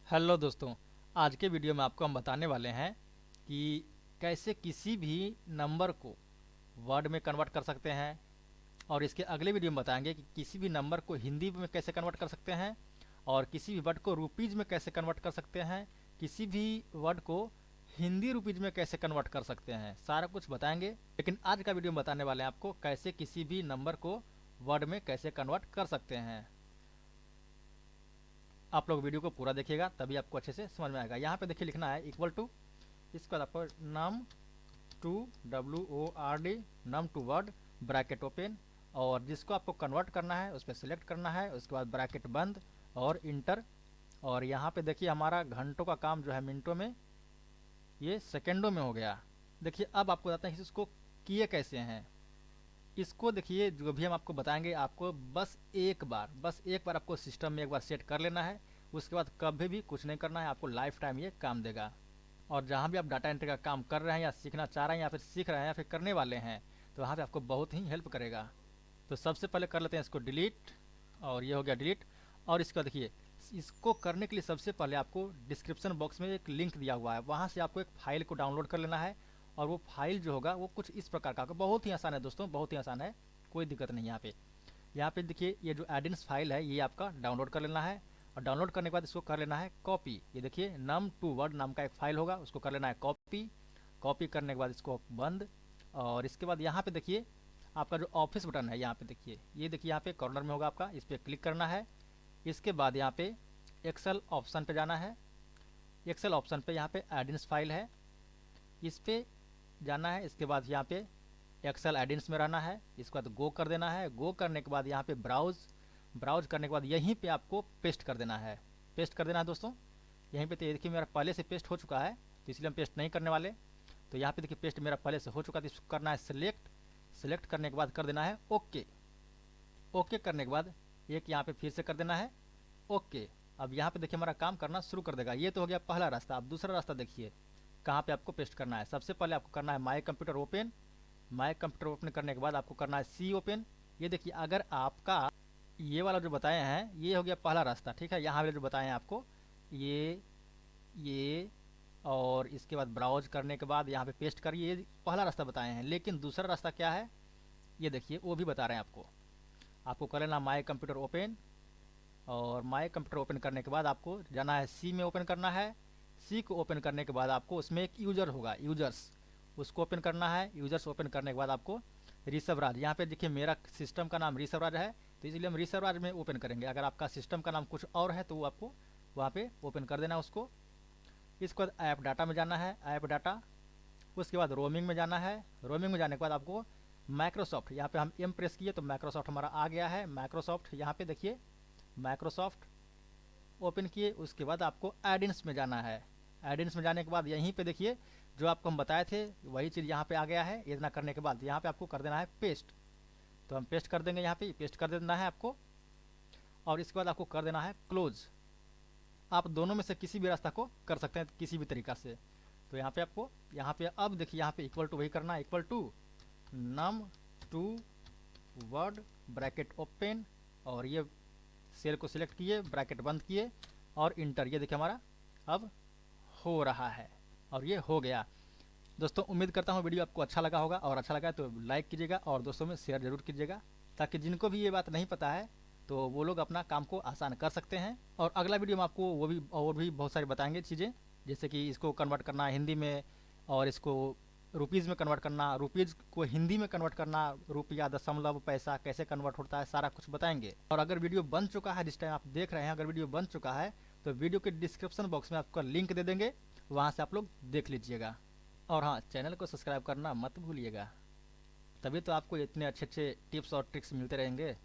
Hello दोस्तों। आज के वीडियो में आपको हम बताने वाले हैं कि कैसे किसी भी नंबर को वर्ड में कन्वर्ट कर सकते हैं। और इसके अगले वीडियो में बताएंगे कि किसी भी नंबर को हिंदी में कैसे कन्वर्ट कर सकते हैं और किसी भी वर्ड को रुपीज़ में कैसे कन्वर्ट कर सकते हैं, किसी भी वर्ड को हिंदी रुपीज़ में कैसे कन्वर्ट कर सकते हैं, सारा कुछ बताएंगे। लेकिन आज का वीडियो में बताने वाले हैं आपको कैसे किसी भी नंबर को वर्ड में कैसे कन्वर्ट कर सकते हैं। आप लोग वीडियो को पूरा देखिएगा तभी आपको अच्छे से समझ में आएगा। यहाँ पे देखिए लिखना है इक्वल टू, इसके बाद आपको num to WORD num to word bracket open, और जिसको आपको कन्वर्ट करना है उस पर सिलेक्ट करना है, उसके बाद ब्रैकेट बंद और इंटर। और यहाँ पे देखिए हमारा घंटों का काम जो है मिनटों में, ये सेकेंडों में हो गया। देखिए अब आपको बताते हैं कि इसको किए कैसे हैं। इसको देखिए जो भी हम आपको बताएंगे, आपको बस एक बार आपको सिस्टम में एक बार सेट कर लेना है। उसके बाद कभी भी कुछ नहीं करना है, आपको लाइफ टाइम ये काम देगा। और जहाँ भी आप डाटा एंट्री का काम कर रहे हैं या सीखना चाह रहे हैं या फिर सीख रहे हैं या फिर करने वाले हैं, तो वहाँ पे आपको बहुत ही हेल्प करेगा। तो सबसे पहले कर लेते हैं इसको डिलीट, और ये हो गया डिलीट। और इसका देखिए, इसको करने के लिए सबसे पहले आपको डिस्क्रिप्शन बॉक्स में एक लिंक दिया हुआ है, वहाँ से आपको एक फाइल को डाउनलोड कर लेना है। और वो फाइल जो होगा वो कुछ इस प्रकार का होगा। बहुत ही आसान है दोस्तों, बहुत ही आसान है, कोई दिक्कत नहीं। यहाँ पे देखिए ये जो एडिन्स फाइल है ये आपका डाउनलोड कर लेना है। और डाउनलोड करने के बाद इसको कर लेना है कॉपी। ये देखिए नम टू वर्ड नाम का एक फाइल होगा, उसको कर लेना है कॉपी। कॉपी करने के बाद इसको बंद। और इसके बाद यहाँ पे देखिए आपका जो ऑफिस बटन है, यहाँ पे देखिए, ये देखिए यहाँ पे कॉर्नर में होगा आपका, इस पर क्लिक करना है। इसके बाद यहाँ पे एक्सेल ऑप्शन पे जाना है। एक्सेल ऑप्शन पे यहाँ पे एडिन्स फाइल है, इस पे जाना है। इसके बाद यहाँ पे एक्सेल एडिन्स में रहना है, इसके बाद गो कर देना है। गो करने के बाद यहाँ पे ब्राउज, ब्राउज करने के बाद यहीं पे आपको पेस्ट कर देना है। पेस्ट कर देना है दोस्तों यहीं पे। तो ये देखिए मेरा पहले से पेस्ट हो चुका है, तो इसलिए हम पेस्ट नहीं करने वाले। तो यहाँ पे देखिए पेस्ट मेरा पहले से हो चुका है, तो इसको करना है सिलेक्ट। सिलेक्ट करने के बाद कर देना है ओके। ओके करने के बाद एक यहाँ पे फिर से कर देना है ओके। अब यहाँ पे देखिए हमारा काम करना शुरू कर देगा। ये तो हो गया पहला रास्ता। अब दूसरा रास्ता देखिए कहाँ पे आपको पेस्ट करना है। सबसे पहले आपको करना है my computer open. My computer open करने के बाद आपको करना है सी ओपन। ये देखिए अगर आपका ये वाला जो बताए हैं ये हो गया पहला रास्ता, ठीक है। यहाँ वाले जो बताए हैं आपको, ये और इसके बाद ब्राउज करने के बाद यहाँ पे पेस्ट करिए, ये पहला रास्ता बताए हैं। लेकिन दूसरा रास्ता क्या है ये देखिए वो भी बता रहे हैं आपको। आपको कर लेना माई कंप्यूटर ओपन, और माई कंप्यूटर ओपन करने के बाद आपको जाना है सी में ओपन करना है। सी को ओपन करने के बाद आपको उसमें एक यूजर होगा, यूजर्स, उसको ओपन करना है। यूजर्स ओपन करने के बाद आपको ऋषभ राज, यहाँ पे देखिए मेरा सिस्टम का नाम ऋषभ राज है, तो इसलिए हम ऋषभ राज में ओपन करेंगे। अगर आपका सिस्टम का नाम कुछ और है तो वो आपको वहाँ पे ओपन कर देना उसको। इसके बाद ऐप डाटा में जाना है, ऐप डाटा। उसके बाद रोमिंग में जाना है। रोमिंग में जाने के बाद आपको माइक्रोसॉफ्ट, यहाँ पे हम एम प्रेस किए तो माइक्रोसॉफ्ट हमारा आ गया है। माइक्रोसॉफ्ट यहाँ पे देखिए माइक्रोसॉफ्ट ओपन किए। उसके बाद आपको एडिन्स में जाना है। एडिन्स में जाने के बाद यहीं पे देखिए जो आपको हम बताए थे वही चीज़ यहाँ पे आ गया है। इतना करने के बाद यहाँ पे आपको कर देना है पेस्ट, तो हम पेस्ट कर देंगे, यहाँ पे पेस्ट कर देना है आपको। और इसके बाद आपको कर देना है क्लोज। आप दोनों में से किसी भी रास्ता को कर सकते हैं, किसी भी तरीका से। तो यहाँ पे आपको, यहाँ पे अब देखिए यहाँ पे इक्वल टू वही करना है, equal to num to word bracket open, और ये सेल को सिलेक्ट किए, ब्रैकेट बंद किए और इंटर। ये देखिए हमारा अब हो रहा है और ये हो गया। दोस्तों उम्मीद करता हूँ वीडियो आपको अच्छा लगा होगा, और अच्छा लगा तो लाइक कीजिएगा और दोस्तों में शेयर जरूर कीजिएगा, ताकि जिनको भी ये बात नहीं पता है तो वो लोग अपना काम को आसान कर सकते हैं। और अगला वीडियो में आपको वो भी और भी बहुत सारी बताएंगे चीज़ें, जैसे कि इसको कन्वर्ट करना हिंदी में, और इसको रुपीज़ में कन्वर्ट करना, रुपीज़ को हिंदी में कन्वर्ट करना, रुपया दशमलव पैसा कैसे कन्वर्ट होता है, सारा कुछ बताएंगे। और अगर वीडियो बन चुका है, जिस टाइम आप देख रहे हैं अगर वीडियो बन चुका है तो वीडियो के डिस्क्रिप्शन बॉक्स में आपका लिंक दे देंगे, वहाँ से आप लोग देख लीजिएगा। और हाँ, चैनल को सब्सक्राइब करना मत भूलिएगा, तभी तो आपको इतने अच्छे अच्छे टिप्स और ट्रिक्स मिलते रहेंगे।